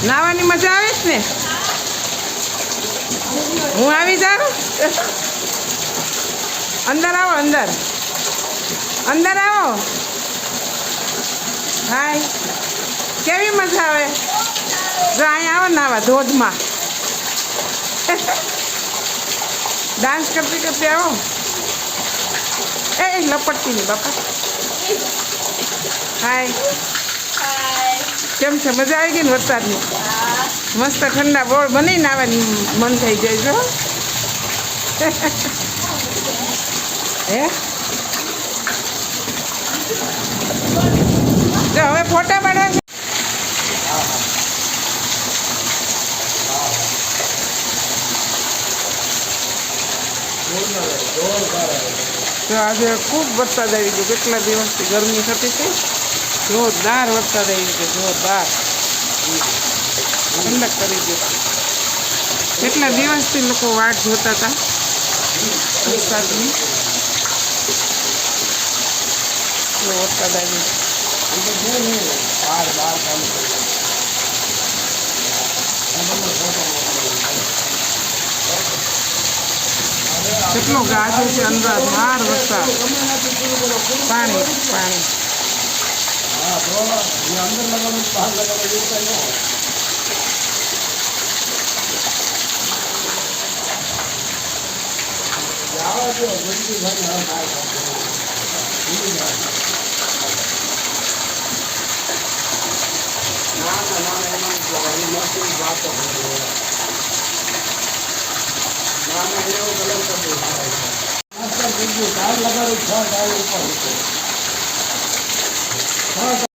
નાવાની મજા આવે છે ને? હું આવી જાઉં? અંદર આવો, અંદર અંદર આવો. હાય, કેવી મજા આવે? જો અહીંયા આવો નાવા ધોધમાં. ડાન્સ કરતી કરતી આવો. એ લપટતી નહીં બાપા. હાય, કેમ છે? મજા આવી ગઈ ને વરસાદની? મસ્ત ઠંડા બોળ બની નાવાની મન થઈ જાય જો. હે જો હવે ફોટા પાડવા છે. તો આજે ખૂબ વરસાદ આવી ગયો. કેટલા દિવસથી ગરમી થતી હતી, જોરદાર વરસાદ આવી ગયો, જોરદાર ઠંડક કરી ગયો. કેટલા દિવસથી લોકો વાટ જોતા હતા વરસાદની. વરસાદ આવી કેટલો ગાજો છે અંદર માર વરસાદ. પાણી પાણી